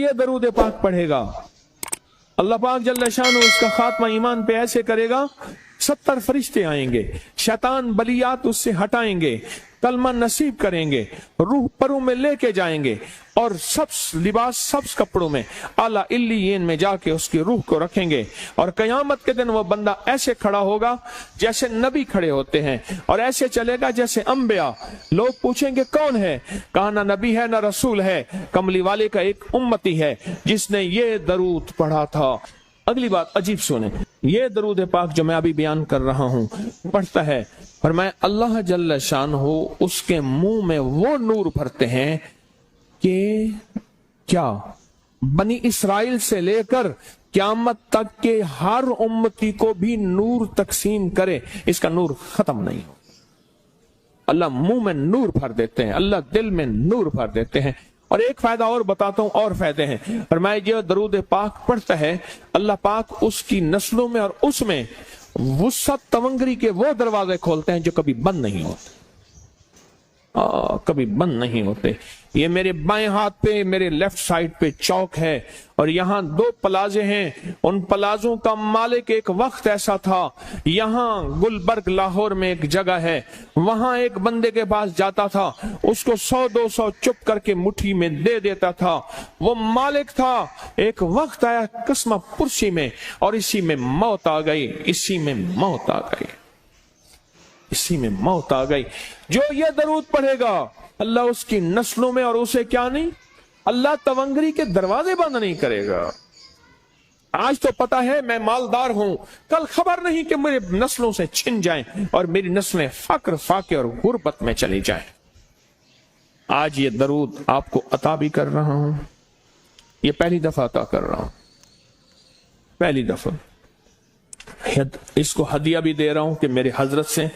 ये दरूद पाक पढ़ेगा, अल्लाह पाक जल्ल शान उसका खात्मा ईमान पे ऐसे करेगा, 70 फरिश्ते आएंगे, शैतान बलियात उससे हटाएंगे, कलमा नसीब करेंगे, रूह परों में लेके जाएंगे और सब्ज लिबास, सब्ज कपड़ों में आला इल्लियीन में जाके उसकी रूह को रखेंगे। और कयामत के दिन वो बंदा ऐसे खड़ा होगा जैसे नबी खड़े होते हैं, और ऐसे चलेगा जैसे अंबिया। लोग पूछेंगे कौन है? कहा ना नबी है ना रसूल है, कमली वाले का एक उम्मती है जिसने ये दरूद पढ़ा था। अगली बात अजीब सुने, ये दरूद पाक जो मैं अभी बयान कर रहा हूं पढ़ता है, और मैं अल्लाह जल्ल शान हो उसके मुंह में वो नूर भरते हैं कि क्या बनी इस्राइल से लेकर क़यामत तक के हर उम्मती को भी नूर तकसीम करे, इसका नूर खत्म नहीं हो। अल्लाह मुंह में नूर भर देते हैं, अल्लाह दिल में नूर भर देते हैं। और एक फायदा और बताता हूं, और फायदे हैं। और मैं ये दरूद पाक पढ़ता है, अल्लाह पाक उसकी नस्लों में और उसमें वुसअत तवंगरी के वो दरवाजे खोलते हैं जो कभी बंद नहीं होते, कभी बंद नहीं होते। ये मेरे बाएं हाथ पे, मेरे लेफ्ट साइड पे चौक है, और यहाँ 2 प्लाजे हैं। उन प्लाजों का मालिक एक वक्त ऐसा था, यहाँ गुलबर्ग लाहौर में एक जगह है, वहां एक बंदे के पास जाता था, उसको 100-200 चुप करके मुट्ठी में दे देता था। वो मालिक था। एक वक्त आया कस्मा पुरसी में, और इसी में मौत आ गई, इसी में मौत आ गई, इसी में मौत आ गई। जो ये दरूद पढ़ेगा अल्लाह उसकी नस्लों में और उसे क्या नहीं, अल्लाह तवंगरी के दरवाजे बंद नहीं करेगा। आज तो पता है मैं मालदार हूं, कल खबर नहीं कि मेरे नस्लों से छिन जाएं और मेरी नस्लें फक्र, फाके और गुर्बत में चली जाएं। आज ये दरूद आपको अता भी कर रहा हूं, ये पहली दफा अता कर रहा हूं, पहली दफा। इसको हदिया भी दे रहा हूं कि मेरे हजरत से,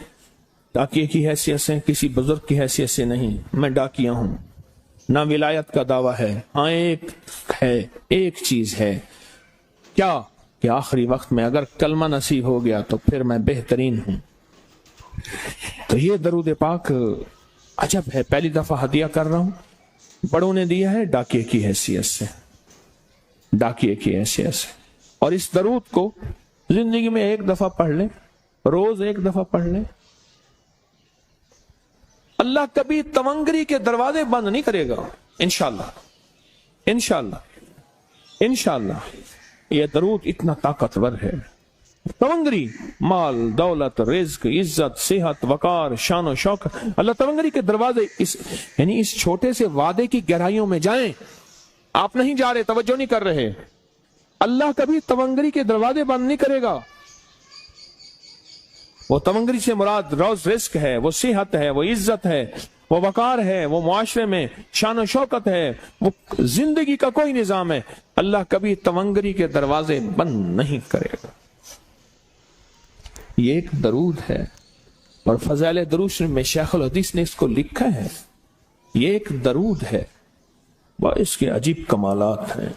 डाकिये की हैसियत से, किसी बुजुर्ग की हैसियत से नहीं, मैं डाकिया हूं। ना विलायत का दावा है, हाँ एक है, एक चीज है, क्या कि आखिरी वक्त में अगर कलमा नसीब हो गया तो फिर मैं बेहतरीन हूं। तो ये दरूद पाक अजब है, पहली दफा हदिया कर रहा हूं, बड़ों ने दिया है डाकिये की हैसियत से, डाकिये की हैसियत से। और इस दरूद को जिंदगी में एक दफा पढ़ ले, रोज एक दफा पढ़ ले, अल्लाह कभी तवंगरी के दरवाजे बंद नहीं करेगा, इंशाअल्लाह, इंशाअल्लाह, इंशाअल्लाह। यह दरूद इतना ताकतवर है। तवंगरी, माल, दौलत, रिज्क, इज्जत, सेहत, वकार, शान और शौकत, अल्लाह तवंगरी के दरवाजे, यानी इस छोटे से वादे की गहराइयों में जाएं। आप नहीं जा रहे, तवज्जो नहीं कर रहे, अल्लाह कभी तवंगरी के दरवाजे बंद नहीं करेगा। वो तवंगरी से मुराद रोज रिस्क है, वो सेहत है, वो इज्जत है, वो वकार है, वो मुआशरे में शान और शौकत है, वो जिंदगी का कोई निजाम है। अल्लाह कभी तवंगरी के दरवाजे बंद नहीं करेगा। ये एक दरूद है, और फज़ाइल दरूद में शेखुल हदीस ने इसको लिखा है। ये एक दरूद है, वह इसके अजीब कमालात हैं।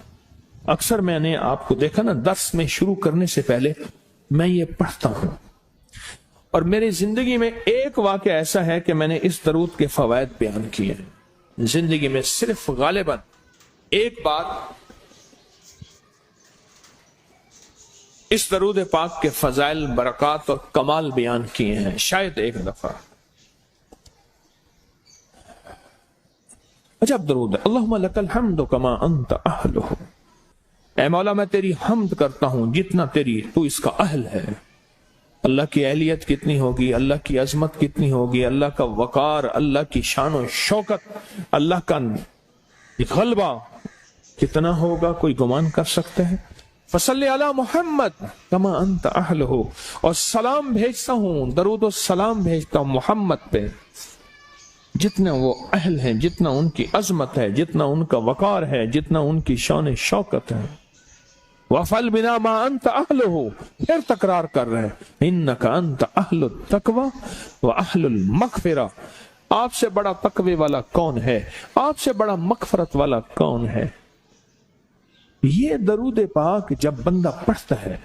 अक्सर मैंने आपको देखा ना, दर्स में शुरू करने से पहले मैं ये पढ़ता हूं, और मेरी जिंदगी में एक वाक़या ऐसा है कि मैंने इस दरूद के फवायद बयान किए हैं। जिंदगी में सिर्फ गालिबन एक बार इस दरूद पाक के फजाइल, बरक़ात और कमाल बयान किए हैं, शायद एक दफा। अजब दरूद है। अल्लाहुम्मा लकल हम्दु कमा अंत अहलुहु, ऐ मौला मैं तेरी हम्द करता हूं जितना तू इसका अहल है। अल्लाह की अहलियत कितनी होगी, अल्लाह की अजमत कितनी होगी, अल्लाह का वकार, अल्लाह की शान और शौकत, अल्लाह का गलबा कितना होगा, कोई गुमान कर सकते हैं। फसल्ले अला मोहम्मद कमा अंत अहलुहु, और सलाम भेजता हूं, दरूद और सलाम भेजता हूं मोहम्मद पे जितना वो अहल हैं, जितना उनकी अजमत है, जितना उनका वकार है, जितना उनकी शान शौकत है। वफल बिना मा अंत अहलुहु, फिर तकरार कर रहे हैं, इन्नका अंत अहलुत तकवा व अहलुल मगफिरा, आपसे बड़ा तकवे वाला कौन है, आपसे बड़ा मगफरत वाला कौन है। ये दरूद पाक जब बंदा पढ़ता है,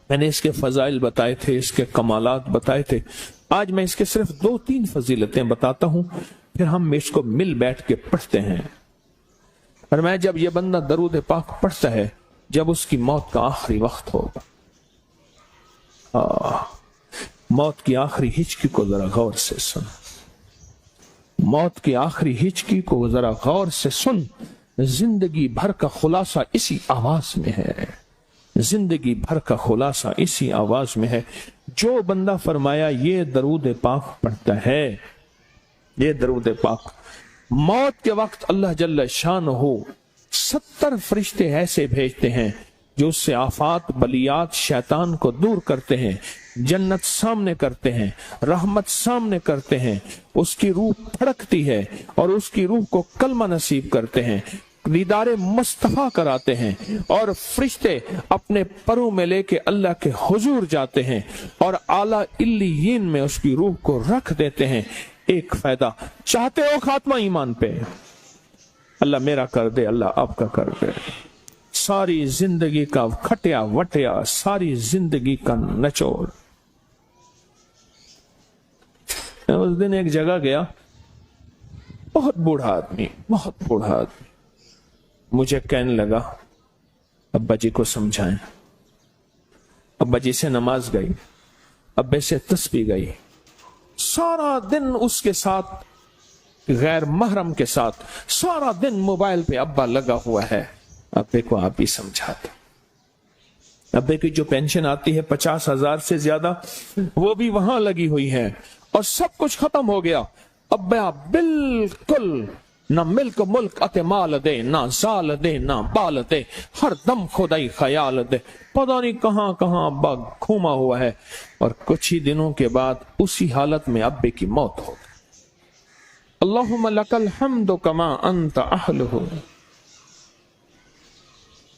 मैंने इसके फजाइल बताए थे, इसके कमालात बताए थे, आज मैं इसके सिर्फ 2-3 फजीलतें बताता हूं, फिर हम इसको मिल बैठ के पढ़ते हैं। اور میں جب یہ بندہ درود پاک پڑھتا ہے جب اس کی موت کا آخری وقت ہوگا، موت کی آخری ہچکی کو ذرا غور سے سن، موت کی آخری ہچکی کو ذرا غور سے سن، زندگی بھر کا خلاصہ اسی آواز میں ہے، زندگی بھر کا خلاصہ اسی آواز میں ہے۔ جو بندہ فرمایا یہ درود پاک پڑھتا ہے، یہ درود پاک، موت کے وقت اللہ جل شانہ 70 فرشتے ایسے بھیجتے ہیں جو اس سے آفات بلیات شیطان کو دور کرتے ہیں، جنت سامنے کرتے ہیں، رحمت سامنے کرتے ہیں، اس کی روح پھڑکتی ہے اور اس کی روح کو کلمہ نصیب کرتے ہیں، دیدار مصطفیٰ کراتے ہیں، اور فرشتے اپنے پروں میں لے کے اللہ کے حضور جاتے ہیں اور اعلیٰ علیین میں اس کی روح کو رکھ دیتے ہیں۔ ایک فائدہ چاہتے ہو خاتمہ ایمان پہ، اللہ میرا کر دے، اللہ آپ کا کر دے، ساری زندگی کا کھٹیا وٹیا، ساری زندگی کا نچوڑ۔ اس دن ایک جگہ گیا، بہت بوڑھا آدمی، بہت بوڑھا آدمی، مجھے کہنے لگا ابا جی کو سمجھائیں۔ ابا جی سے نماز گئی، ابے سے تسبیح گئی، سارا دن اس کے ساتھ غیر محرم کے ساتھ سارا دن موبائل پہ ابا لگا ہوا ہے۔ ابے کو آپ ہی سمجھاتے، ابے کی جو پینشن آتی ہے 50,000 سے زیادہ، وہ بھی وہاں لگی ہوئی ہے اور سب کچھ ختم ہو گیا۔ ابا بالکل نہ ملک ملک اتے مال دے، نہ زال دے، نہ بال دے، ہر دم خدائی خیال دے، پتہ نہیں کہاں کہاں ابا گھوما ہوا ہے۔ اور کچھ ہی دنوں کے بعد اسی حالت میں ابے کی موت ہو گئی۔ اللہم لک الحمد کما انت اہلہ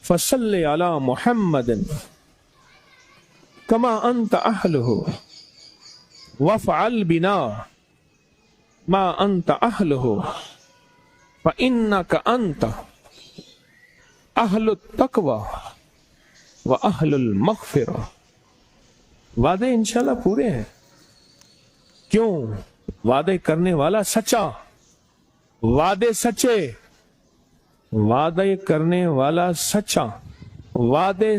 فصل علی محمد کما انت اہلہ وافعل بنا ما انت اہلہ فإنک انت اہل التقوی واہل المغفرہ۔ وعدے انشاءاللہ پورے ہیں، کیوں؟ وعدے کرنے والا سچا، وعدے سچے، وعدے کرنے والا سچا، وعدے